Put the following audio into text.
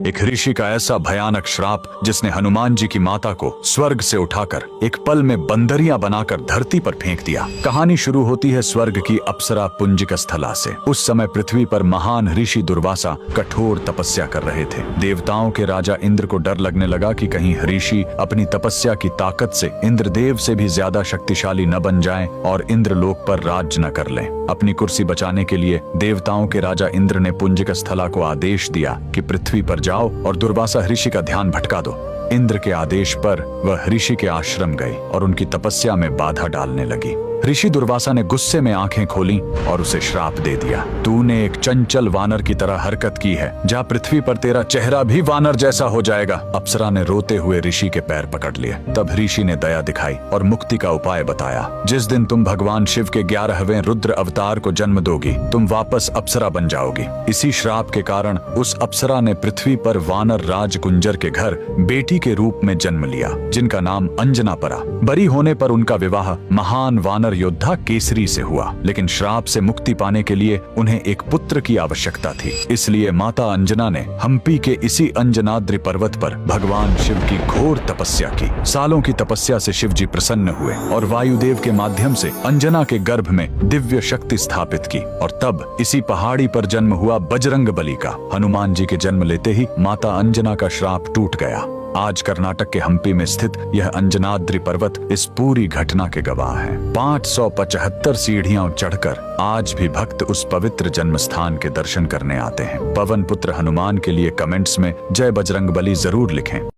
एक ऋषि का ऐसा भयानक श्राप जिसने हनुमान जी की माता को स्वर्ग से उठाकर एक पल में बंदरिया बनाकर धरती पर फेंक दिया। कहानी शुरू होती है स्वर्ग की अप्सरा पुंजिक स्थला से। उस समय पृथ्वी पर महान ऋषि दुर्वासा कठोर तपस्या कर रहे थे। देवताओं के राजा इंद्र को डर लगने लगा कि कहीं ऋषि अपनी तपस्या की ताकत से इंद्रदेव से भी ज्यादा शक्तिशाली न बन जाएं और इंद्रलोक पर राज न कर लें। अपनी कुर्सी बचाने के लिए देवताओं के राजा इंद्र ने पुंजिक स्थला को आदेश दिया कि पृथ्वी पर जाओ और दुर्वासा ऋषि का ध्यान भटका दो। इंद्र के आदेश पर वह ऋषि के आश्रम गई और उनकी तपस्या में बाधा डालने लगी। ऋषि दुर्वासा ने गुस्से में आंखें खोली और उसे श्राप दे दिया। तूने एक चंचल वानर की तरह हरकत की है, जा पृथ्वी पर तेरा चेहरा भी वानर जैसा हो जाएगा। अप्सरा ने रोते हुए ऋषि के पैर पकड़ लिए। तब ऋषि ने दया दिखाई और मुक्ति का उपाय बताया। जिस दिन तुम भगवान शिव के 11वें रुद्र अवतार को जन्म दोगी, तुम वापस अप्सरा बन जाओगी। इसी श्राप के कारण उस अप्सरा ने पृथ्वी पर वानर राज कुंजर के घर बेटी के रूप में जन्म लिया, जिनका नाम अंजना पड़ा। बड़ी होने पर उनका विवाह महान वानर योद्धा केसरी से हुआ, लेकिन श्राप से मुक्ति पाने के लिए उन्हें एक पुत्र की आवश्यकता थी। इसलिए माता अंजना ने हम्पी के इसी अंजनाद्रि पर्वत पर भगवान शिव की घोर तपस्या की। सालों की तपस्या से शिव जी प्रसन्न हुए और वायुदेव के माध्यम से अंजना के गर्भ में दिव्य शक्ति स्थापित की। और तब इसी पहाड़ी पर जन्म हुआ बजरंग बली का। हनुमान जी के जन्म लेते ही माता अंजना का श्राप टूट गया। आज कर्नाटक के हम्पी में स्थित यह अंजनाद्रि पर्वत इस पूरी घटना के गवाह है। 575 सीढ़ियां चढ़कर आज भी भक्त उस पवित्र जन्म स्थान के दर्शन करने आते हैं। पवन पुत्र हनुमान के लिए कमेंट्स में जय बजरंगबली जरूर लिखें।